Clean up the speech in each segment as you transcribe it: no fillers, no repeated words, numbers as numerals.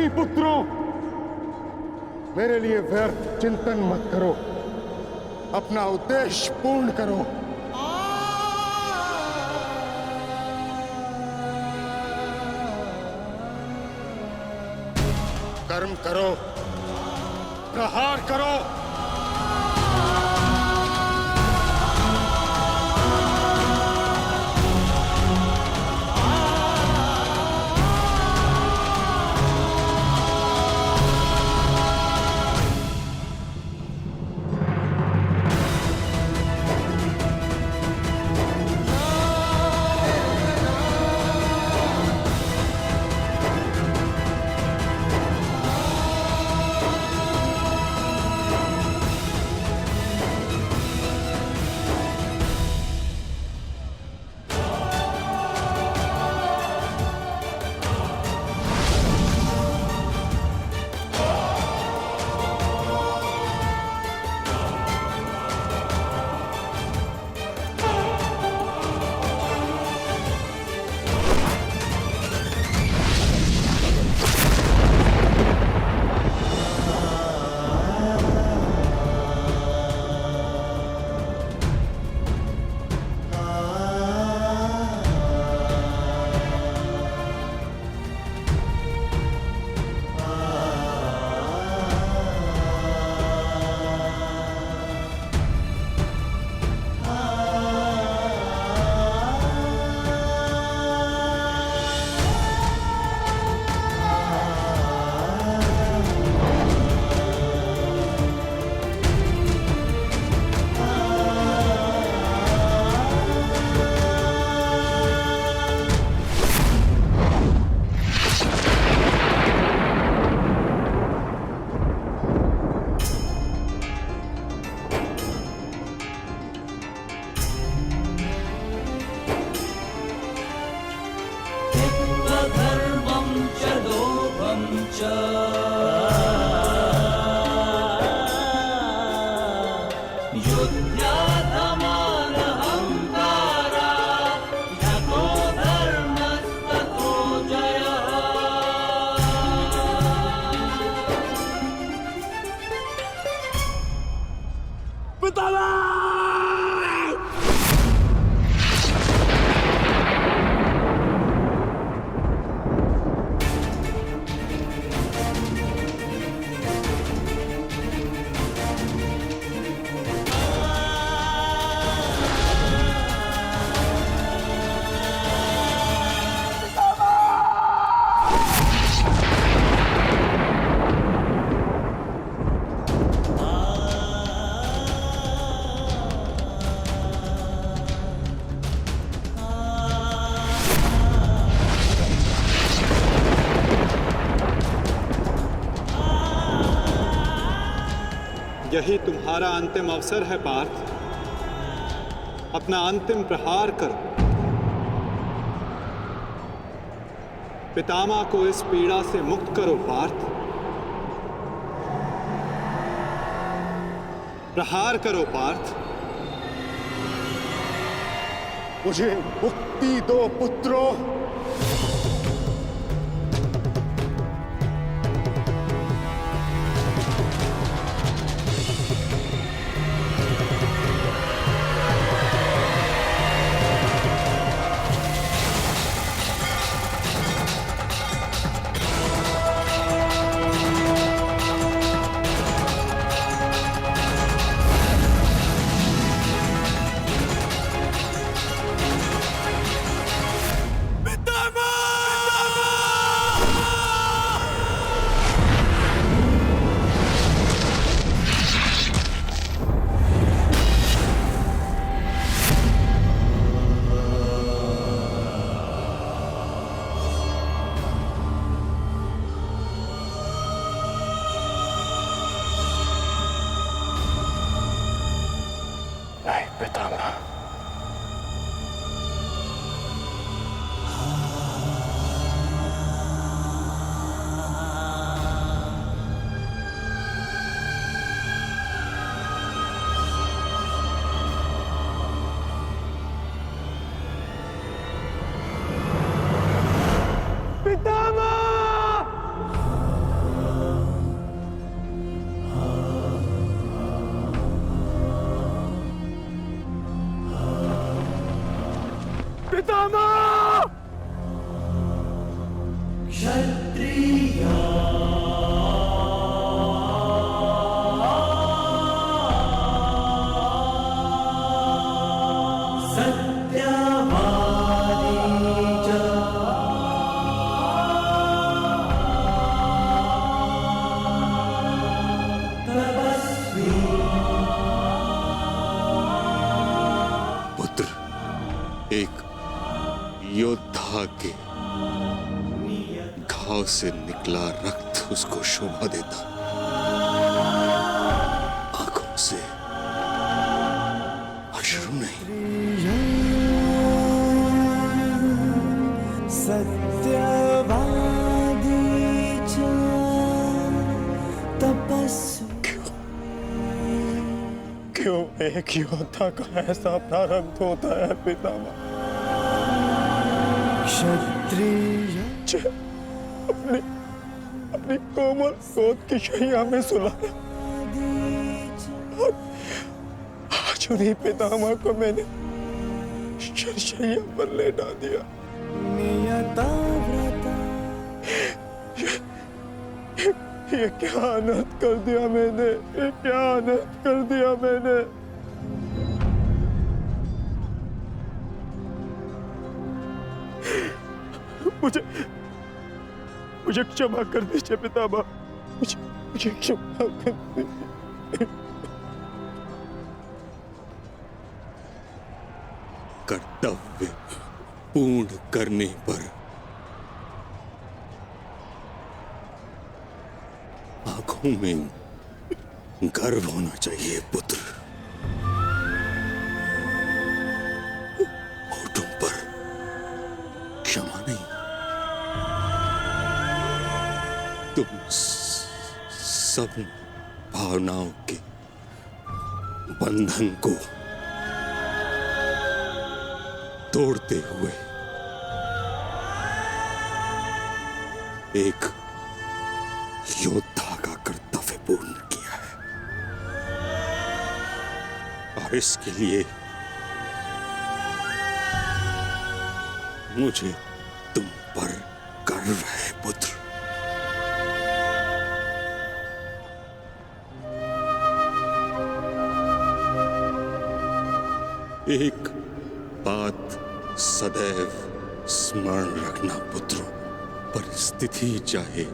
सभी पुत्रों, मेरे लिए व्यर्थ चिंतन मत करो, अपना उद्देश्य पूर्ण करो। कर्म करो, प्रहार करो। यही तुम्हारा अंतिम अवसर है पार्थ। अपना अंतिम प्रहार करो। पितामह को इस पीड़ा से मुक्त करो पार्थ। प्रहार करो पार्थ। मुझे मुक्ति दो पुत्रों। पितामह! पितामह। पुत्र, एक योद्धा के घाव से निकला रक्त उसको शोभा देता, आंखों से अश्रु नहीं। सत्यवादी च तपस्वी। क्यों एक योद्धा का ऐसा प्रारंभ होता है पितामह? क्षत्रिय अपनी कोमल गोद की शैया में सुलाया। आज उन्हीं पितामह को मैंने शरशैया पर लेटा दिया। नियता व्रता। ये क्या अनर्थ कर दिया मैंने, ये क्या अनर्थ कर दिया मैंने। मुझे क्षमा कर दीजिए पितामह, मुझे क्षमा कर दीजिए। कर्तव्य पूर्ण करने पर आंखों में गर्व होना चाहिए पुत्र, होठों पर क्षमा नहीं। तुम सब भावनाओं के बंधन को तोड़ते हुए एक योद्धा का कर्तव्य पूर्ण किया है, और इसके लिए मुझे तुम पर गर्व है पुत्र। एक बात सदैव स्मरण रखना पुत्रों, परिस्थिति चाहे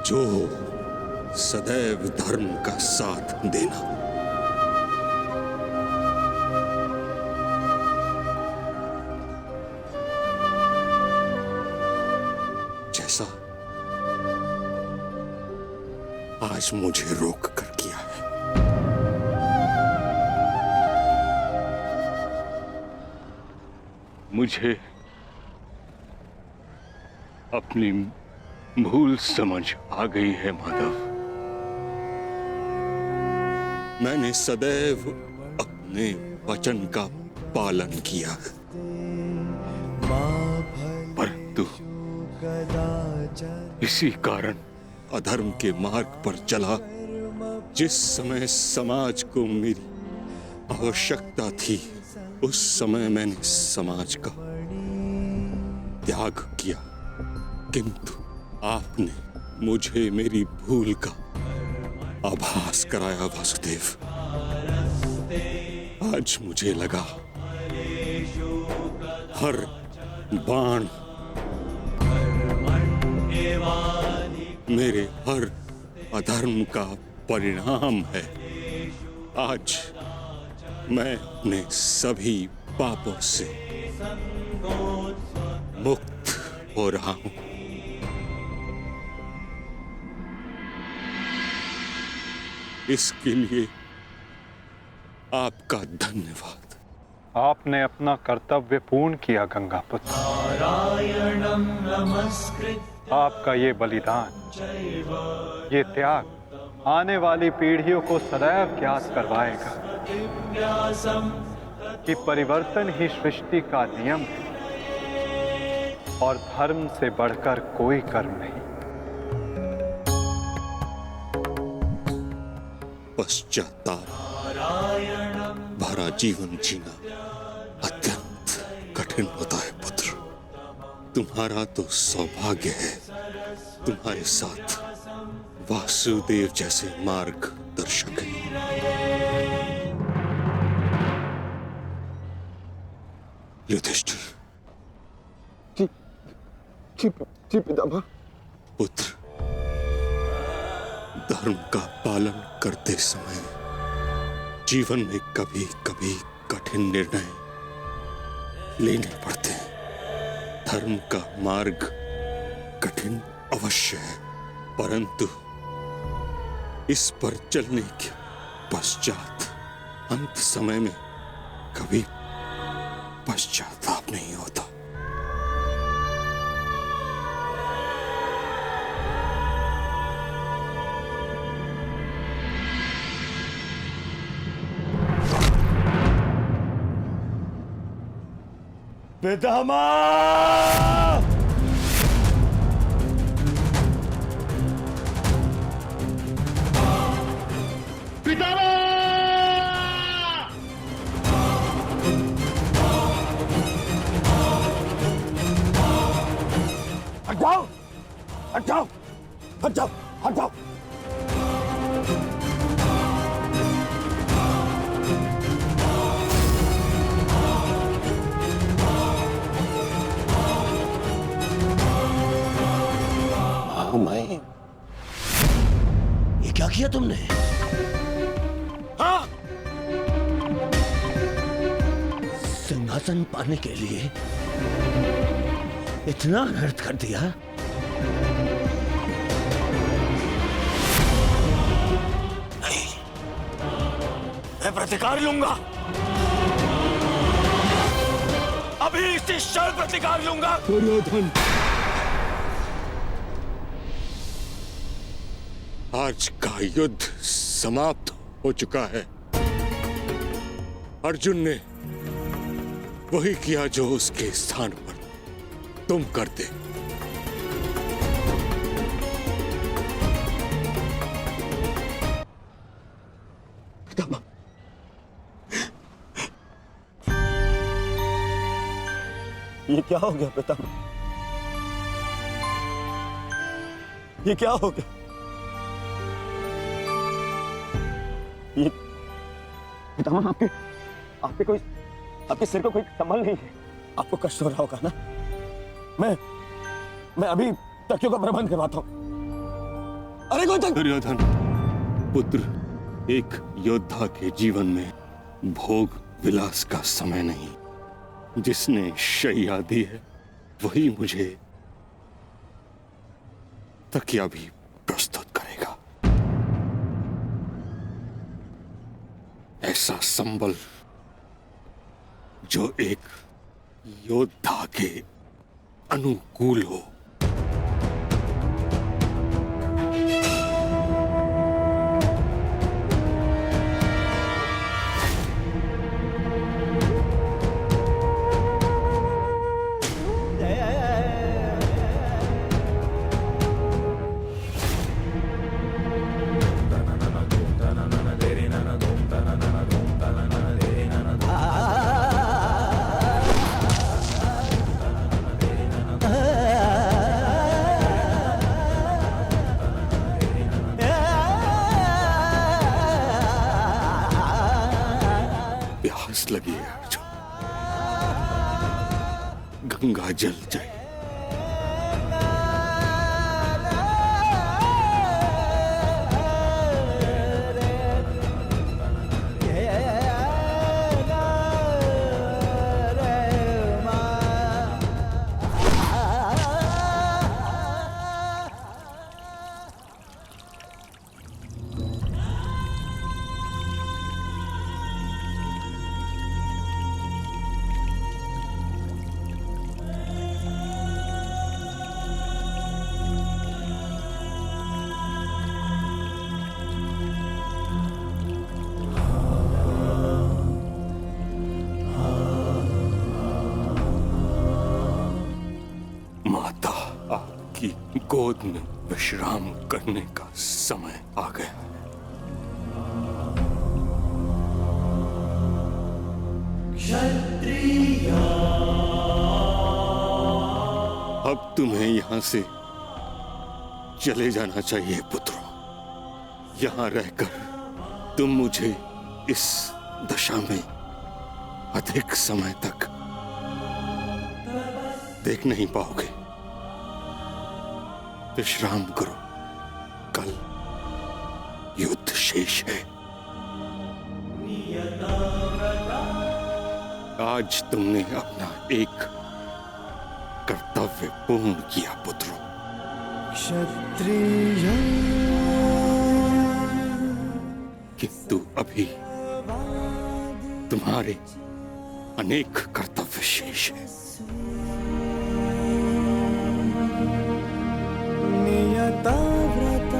जो हो, सदैव धर्म का साथ देना। जैसा आज मुझे रोक कर किया है। मुझे अपनी भूल समझ आ गई है माधव। मैंने सदैव अपने वचन का पालन किया है, परंतु इसी कारण अधर्म के मार्ग पर चला। जिस समय समाज को मेरी आवश्यकता थी, उस समय मैंने समाज का त्याग किया, किंतु आपने मुझे मेरी भूल का आभास कराया वासुदेव। आज मुझे लगा हर बाण मेरे हर अधर्म का परिणाम है। आज मैं अपने सभी पापों से मुक्त हो रहा हूं। इसके लिए आपका धन्यवाद। आपने अपना कर्तव्य पूर्ण किया गंगापुत्र। आपका ये बलिदान, ये त्याग आने वाली पीढ़ियों को सदैव ज्ञात करवाएगा कि परिवर्तन ही सृष्टि का नियम है और धर्म से बढ़कर कोई कर्म नहीं। पश्चाताप भरा जीवन जीना अत्यंत कठिन कठिन होता है पुत्र। तुम्हारा तो सौभाग्य है, तुम्हारे साथ वासुदेव जैसे मार्गदर्शक हैं। युधिष्ठिर। जी पितामह। पुत्र, धर्म का पालन करते समय जीवन में कभी कभी कठिन निर्णय लेने पड़ते हैं। धर्म का मार्ग कठिन अवश्य है, परंतु इस पर चलने के पश्चात अंत समय में कभी पश्चाताप नहीं होता। पितामह! हट जाओ! हट जाओ! हट जाओ! हट जाओ! माए, ये क्या किया तुमने? हाँ? सिंहासन पाने के लिए इतना अनर्थ कर दिया? नहीं, मैं प्रतिकार लूंगा। अभी इसी क्षण प्रतिकार लूंगा। दुर्योधन, आज का युद्ध समाप्त हो चुका है। अर्जुन ने वही किया जो उसके स्थान पर तुम करते। पितामह, ये क्या हो गया पितामह? ये क्या हो गया? ये पितामह, आपके सिर को कोई संभल नहीं है। आपको कष्ट हो रहा होगा ना? मैं अभी तकियों का प्रबंध करवाता हूं। अरे कोई तक... दुर्योधन पुत्र, एक योद्धा के जीवन में भोग विलास का समय नहीं। जिसने शैया दी है वही मुझे तकिया भी प्रस्तुत करेगा। ऐसा संबल जो एक योद्धा के अनुकूल हो। लगी है अर्जुन, गंगा जल जाए। गोद में विश्राम करने का समय आ गया है। क्षत्रिया अब तुम्हें यहां से चले जाना चाहिए पुत्रों। यहां रहकर तुम मुझे इस दशा में अधिक समय तक देख नहीं पाओगे। विश्राम करो, कल युद्ध शेष है। आज तुमने अपना एक कर्तव्य पूर्ण किया पुत्रों। क्षत्रिय किंतु अभी तुम्हारे अनेक कर्तव्य शेष हैं। नियता व्रता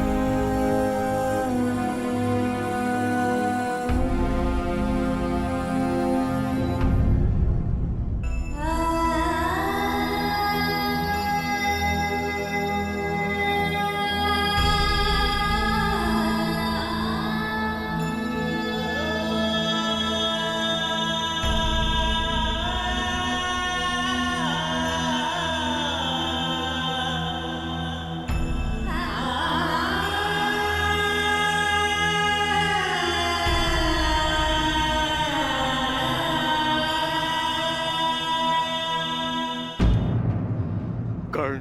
कर्ण,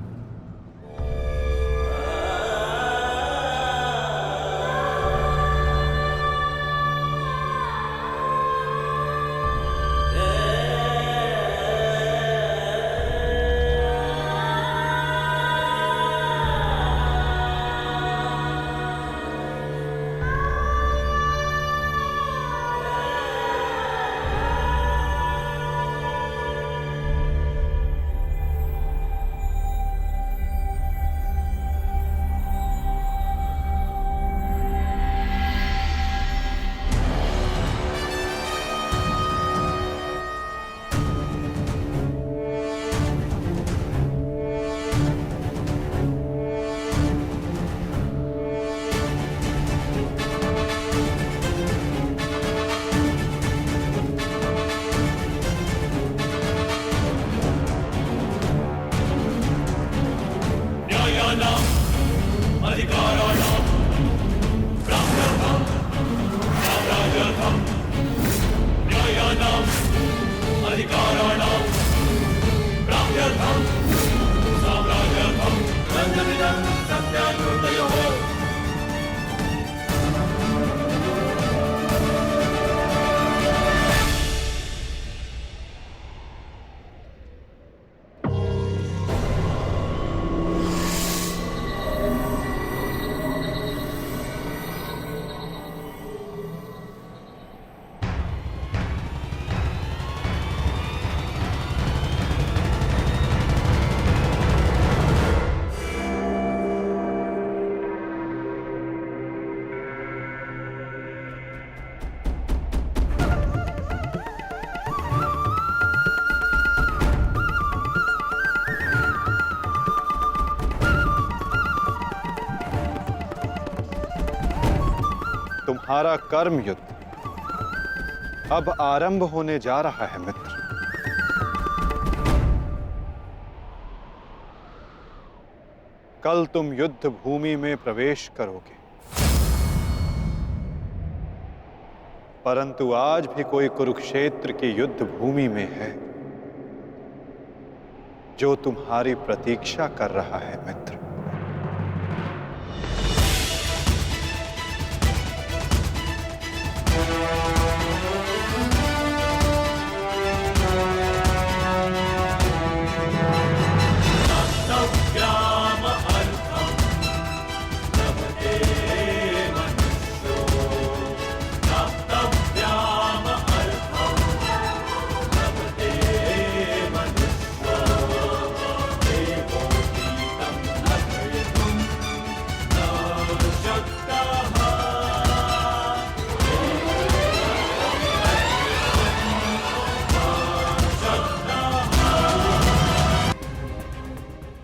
तुम्हारा कर्म युद्ध अब आरंभ होने जा रहा है मित्र। कल तुम युद्ध भूमि में प्रवेश करोगे, परंतु आज भी कोई कुरुक्षेत्र की युद्ध भूमि में है जो तुम्हारी प्रतीक्षा कर रहा है मित्र।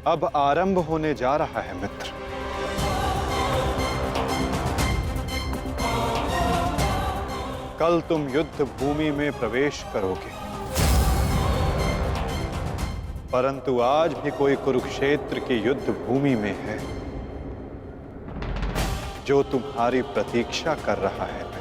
अब आरंभ होने जा रहा है मित्र। कल तुम युद्ध भूमि में प्रवेश करोगे, परंतु आज भी कोई कुरुक्षेत्र की युद्ध भूमि में है जो तुम्हारी प्रतीक्षा कर रहा है मित्र।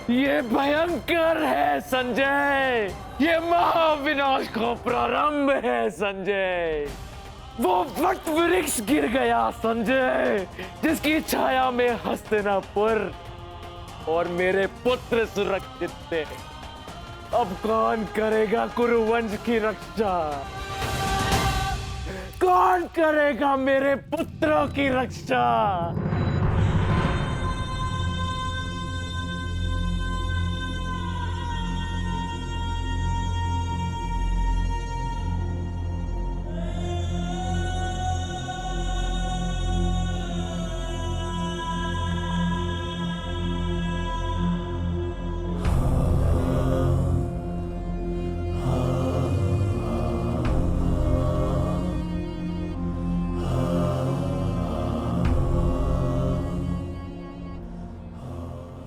ये भयंकर है संजय, ये महाविनाश का प्रारंभ है संजय। वो वट वृक्ष गिर गया संजय, जिसकी छाया में हस्तिनापुर और मेरे पुत्र सुरक्षित थे। अब कौन करेगा कुरुवंश की रक्षा? कौन करेगा मेरे पुत्रों की रक्षा?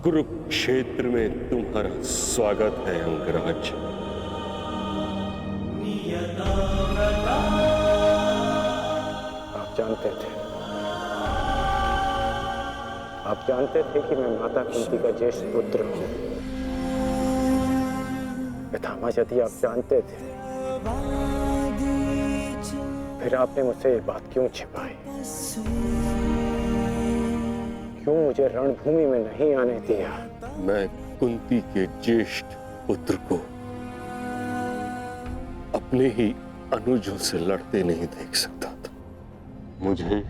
कुरुक्षेत्र में तुम्हारा स्वागत है अंगराज। आप जानते थे कि मैं माता कुंती का ज्येष्ठ पुत्र हूं। पितामह, यदि आप जानते थे फिर आपने मुझसे ये बात क्यों छिपाई? क्यों मुझे रणभूमि में नहीं आने दिया? मैं कुंती के ज्येष्ठ पुत्र को अपने ही अनुजों से लड़ते नहीं देख सकता था। मुझे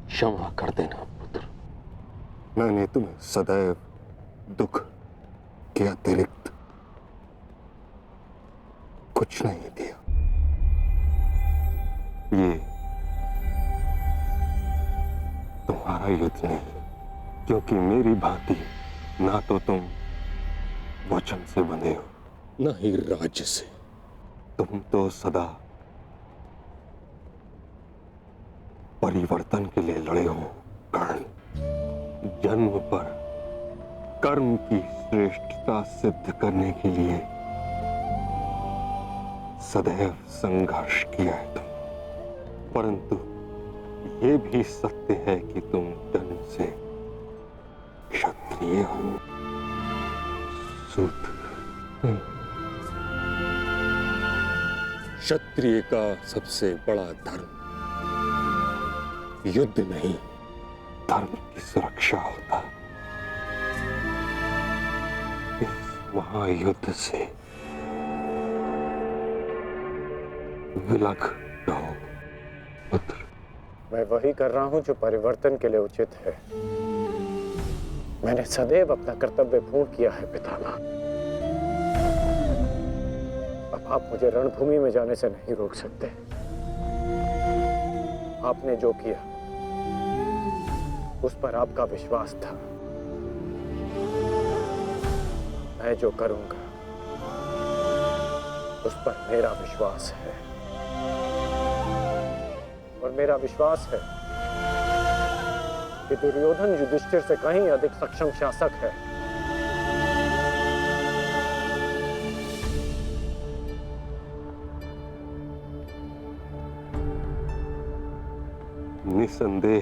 क्षमा कर देना पुत्र। मैंने तुम्हें सदैव दुख के अतिरिक्त कुछ नहीं दिया। ये तुम्हारा युद्ध नहीं, क्योंकि मेरी भांति ना तो तुम वचन से बंधे हो, ना ही राज्य से। तुम तो सदा परिवर्तन के लिए लड़े हो कर्ण। जन्म पर कर्म की श्रेष्ठता सिद्ध करने के लिए सदैव संघर्ष किया है तुम। परंतु ये भी सत्य है कि तुम जन्म से क्षत्रिय हो, शूद्र। क्षत्रिय का सबसे बड़ा धर्म युद्ध नहीं, धर्म की सुरक्षा होता। इस महायुद्ध से विलग रहो पुत्र। मैं वही कर रहा हूं जो परिवर्तन के लिए उचित है। मैंने सदैव अपना कर्तव्य पूर्ण किया है पितामह। अब आप मुझे रणभूमि में जाने से नहीं रोक सकते। आपने जो किया उस पर आपका विश्वास था। मैं जो करूंगा उस पर मेरा विश्वास है, और मेरा विश्वास है कि दुर्योधन युधिष्ठिर से कहीं अधिक सक्षम शासक है। निसंदेह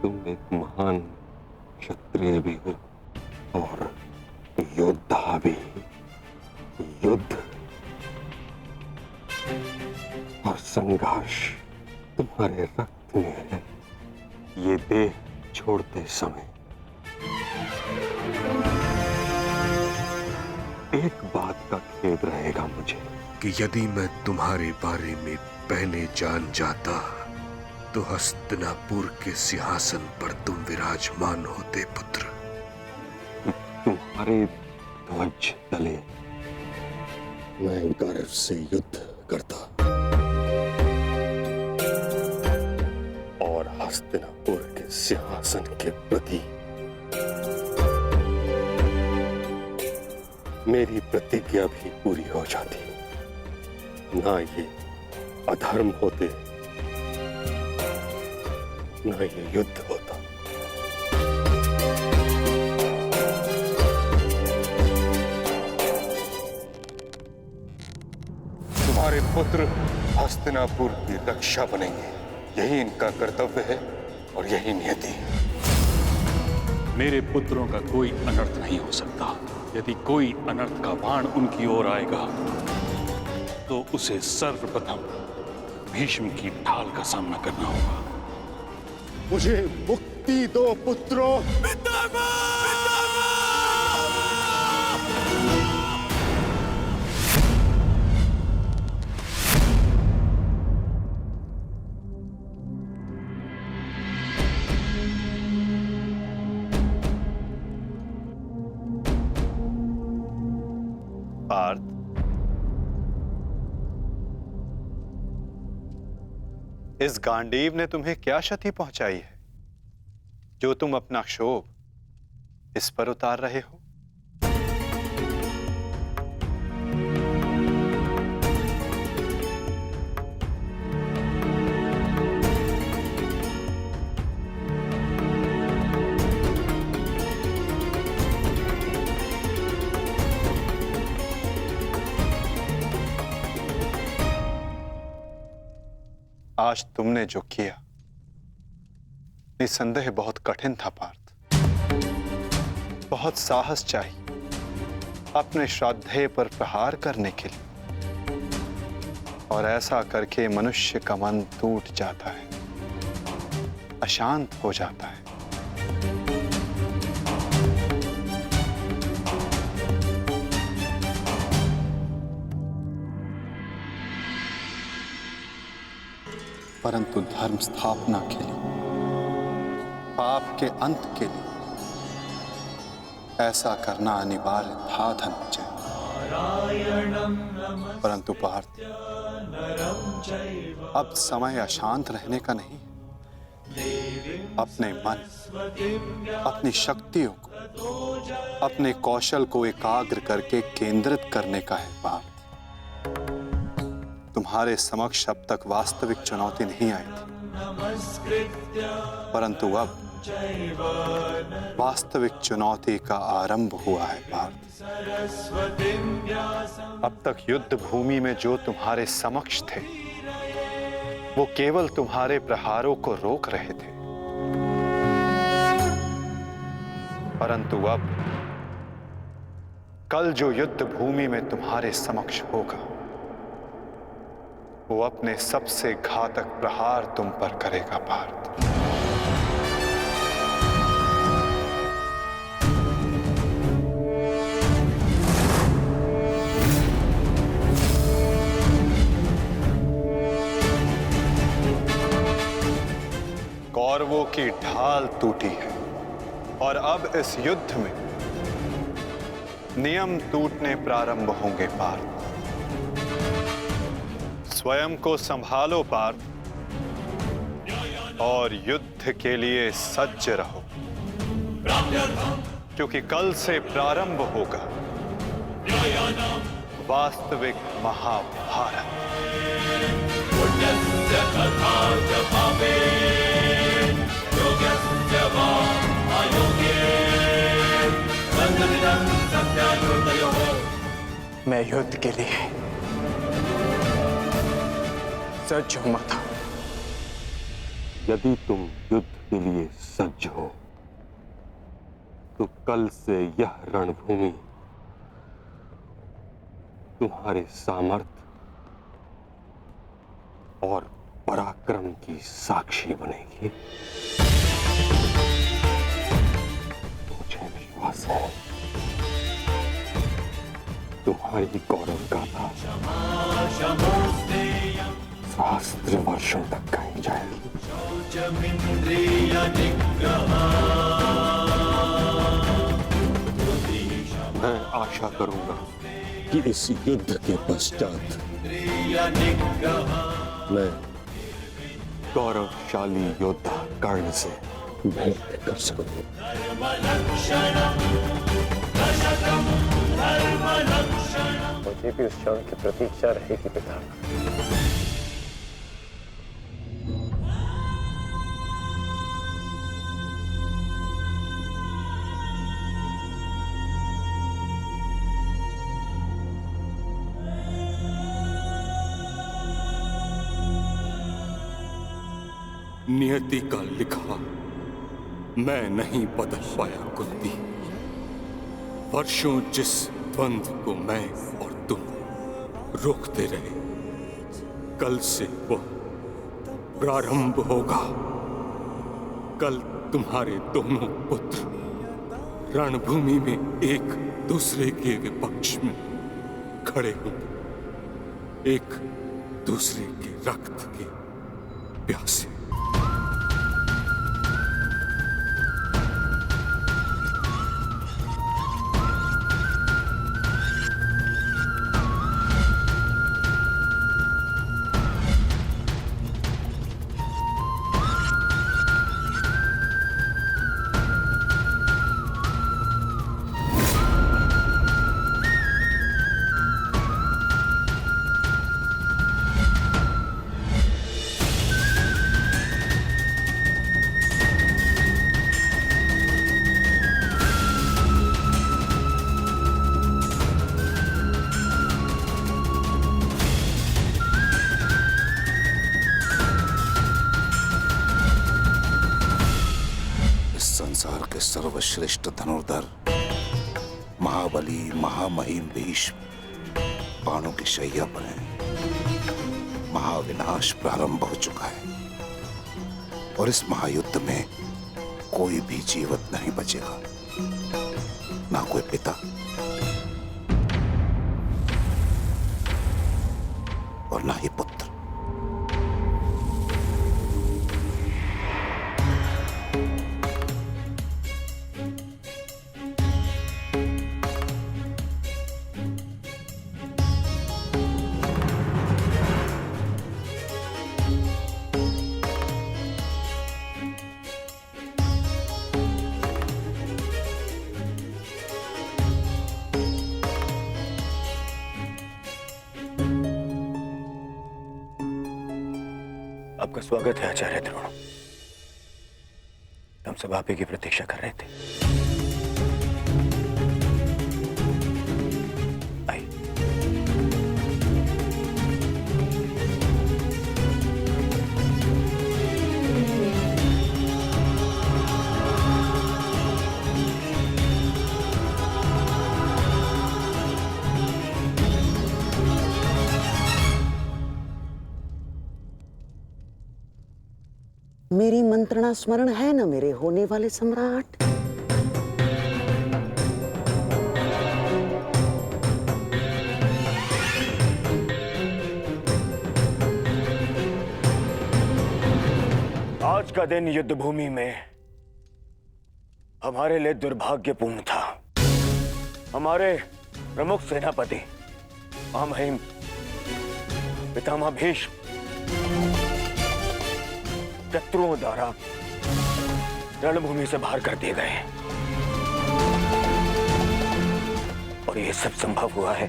तुम एक महान क्षत्रिय भी हो और योद्धा भी। युद्ध और संघर्ष तुम्हारे रक्त में है। ये देह छोड़ते समय एक बात का खेद रहेगा मुझे कि यदि मैं तुम्हारे बारे में पहले जान जाता तो हस्तिनापुर के सिंहासन पर तुम विराजमान होते पुत्र। तुम्हारे ध्वज तले मैं गर्व से युद्ध करता और हस्तिनापुर के सिंहासन के प्रति मेरी प्रतिज्ञा भी पूरी हो जाती। ना ये अधर्म होते, ना ये युद्ध होता। तुम्हारे पुत्र हस्तिनापुर की रक्षा बनेंगे, यही इनका कर्तव्य है और यही नियति है। मेरे पुत्रों का कोई अनर्थ नहीं हो सकता। यदि कोई अनर्थ का बाण उनकी ओर आएगा तो उसे सर्वप्रथम भीष्म की ढाल का सामना करना होगा। मुझे मुक्ति दो पुत्रों। पार्थ, इस गांडीव ने तुम्हें क्या क्षति पहुंचाई है जो तुम अपना क्षोभ इस पर उतार रहे हो? आज तुमने जो किया निस्संदेह बहुत कठिन था पार्थ। बहुत साहस चाहिए अपने श्राद्धेय पर प्रहार करने के लिए, और ऐसा करके मनुष्य का मन टूट जाता है, अशांत हो जाता है। परंतु धर्म स्थापना के लिए, पाप के अंत के लिए ऐसा करना अनिवार्य था धनंजय। परंतु पार्थ, अब समय अशांत रहने का नहीं। अपने मन, अपनी शक्तियों को, अपने कौशल को एकाग्र करके केंद्रित करने का है पार्थ। तुम्हारे समक्ष अब तक वास्तविक चुनौती नहीं आई थी, परंतु अब वास्तविक चुनौती का आरंभ हुआ है पार्थ। अब तक युद्ध भूमि में जो तुम्हारे समक्ष थे वो केवल तुम्हारे प्रहारों को रोक रहे थे, परंतु अब कल जो युद्ध भूमि में तुम्हारे समक्ष होगा वो अपने सबसे घातक प्रहार तुम पर करेगा पार्थ। कौरवों की ढाल टूटी है और अब इस युद्ध में नियम टूटने प्रारंभ होंगे पार्थ। स्वयं को संभालो पार्थ और युद्ध के लिए सज्ज रहो, क्योंकि कल से प्रारंभ होगा वास्तविक महाभारत। मैं युद्ध के लिए सज्ज हूं माता। यदि तुम युद्ध के लिए सज्ज हो तो कल से यह रणभूमि तुम्हारे सामर्थ्य और पराक्रम की साक्षी बनेगी। मुझे विश्वास है तुम्हारी गौरव गाथा सहस्त्र वर्षों तक गाई जाएगी। मैं आशा करूंगा कि इस युद्ध के पश्चात मैं गौरवशाली योद्धा कर्ण से भेंट कर सकूं। मुझे भी उस क्षण की प्रतीक्षा रहेगी पिता। नियति का लिखा मैं नहीं बदल पाया कुंती। वर्षों जिस द्वंद्व को मैं और तुम रोकते रहे, कल से वह प्रारंभ होगा। कल तुम्हारे दोनों पुत्र रणभूमि में एक दूसरे के विपक्ष में खड़े होंगे, एक दूसरे के रक्त के प्यासे। संसार के सर्वश्रेष्ठ धनुर्धर महाबली महामहिम भीष्म बाणों की शैया पर हैं। महाविनाश प्रारंभ हो चुका है और इस महायुद्ध में कोई भी जीवित नहीं बचेगा, ना कोई पिता और ना ही पुत्र। आपका स्वागत है आचार्य द्रोण। हम सब आप ही की प्रतीक्षा कर रहे थे। आइए। मेरी मंत्रणा स्मरण है न मेरे होने वाले सम्राट? आज का दिन युद्ध भूमि में हमारे लिए दुर्भाग्यपूर्ण था। हमारे प्रमुख सेनापति महामहिम पितामह भीष्म शत्रुओं द्वारा रणभूमि से बाहर कर दिए गए और यह सब संभव हुआ है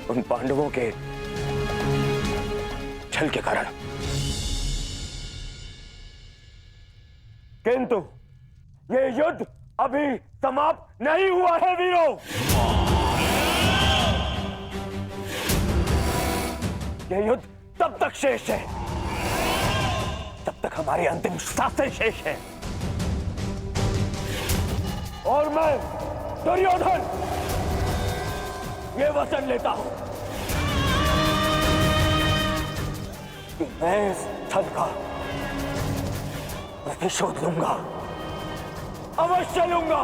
उन पांडवों के छल के कारण। किंतु यह युद्ध अभी समाप्त नहीं हुआ है वीरों। यह युद्ध तब तक शेष है तब तक हमारी अंतिम सांसें शेष है। और मैं दुर्योधन ये वचन लेता हूं कि मैं इस छल का प्रतिशोध लूंगा, अवश्य लूंगा।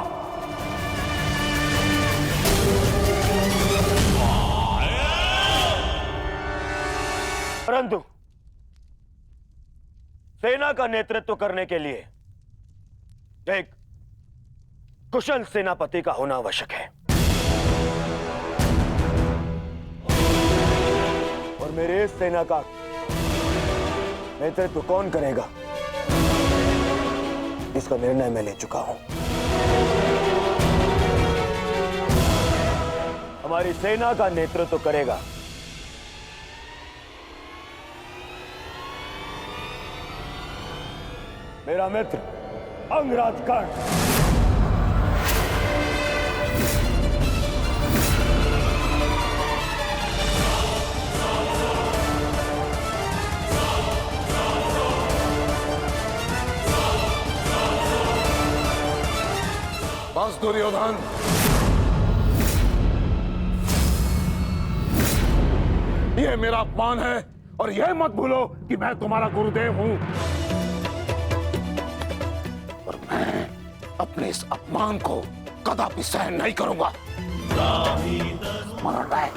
परंतु सेना का नेतृत्व करने के लिए एक कुशल सेनापति का होना आवश्यक है। और मेरे इस सेना का नेतृत्व कौन करेगा, इसका निर्णय मैं ले चुका हूं। हमारी सेना का नेतृत्व करेगा मेरा मित्र अंगराज कर्ण। बस दुर्योधन, यह मेरा अपमान है और यह मत भूलो कि मैं तुम्हारा गुरुदेव हूं। और मैं अपने इस अपमान को कदापि सहन नहीं करूंगा। स्मरण रहे।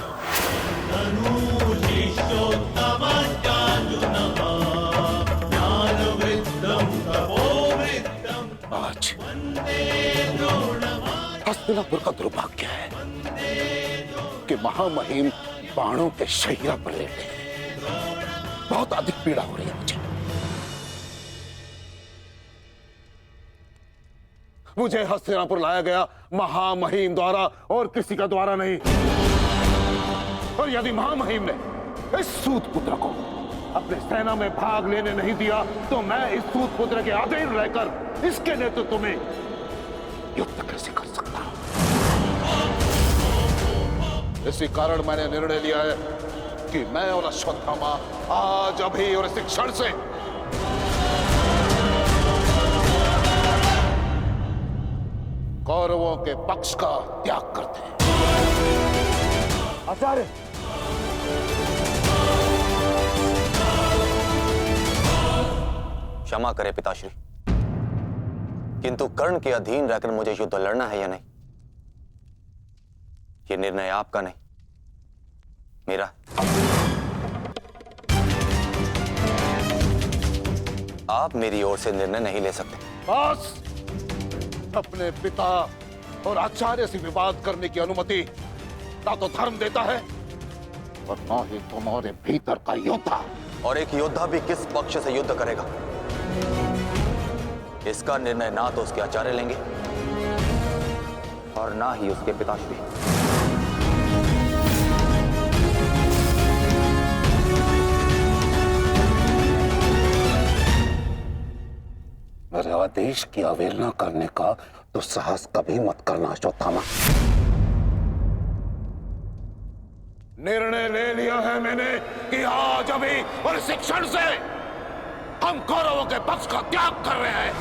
आज हस्तिनापुर का दुर्भाग्य है कि महामहिम बाणों के शैया पर लेटे हैं। बहुत अधिक पीड़ा हो रही है मुझे हस्तिनापुर लाया गया महामहिम द्वारा और किसी का द्वारा नहीं। और यदि महामहिम ने इस सूत पुत्र को अपने सेना में भाग लेने नहीं दिया तो मैं इस सूत पुत्र के अधीन रहकर इसके नेतृत्व में युद्ध कैसे कर सकता हूं। इसी कारण मैंने निर्णय लिया है कि मैं और अश्वत्थामा आज अभी और इसी क्षण से कौरवों के पक्ष का त्याग करते हैं। आचार्य, क्षमा करें पिताश्री, किंतु कर्ण के अधीन रहकर मुझे युद्ध लड़ना है या नहीं, यह निर्णय आपका नहीं, मेरा। आप मेरी ओर से निर्णय नहीं ले सकते। बस, अपने पिता और आचार्य से विवाद करने की अनुमति ना तो धर्म देता है और ना ही तुम्हारे भीतर का योद्धा। और एक योद्धा भी किस पक्ष से युद्ध करेगा, इसका निर्णय ना तो उसके आचार्य लेंगे और ना ही उसके पिताश्री। मेरे आदेश की अवहेलना करने का तो साहस कभी मत करना अश्वत्थामा। निर्णय ले लिया है मैंने कि आज अभी और इस क्षण से हम कौरवों के पक्ष का त्याग कर रहे हैं।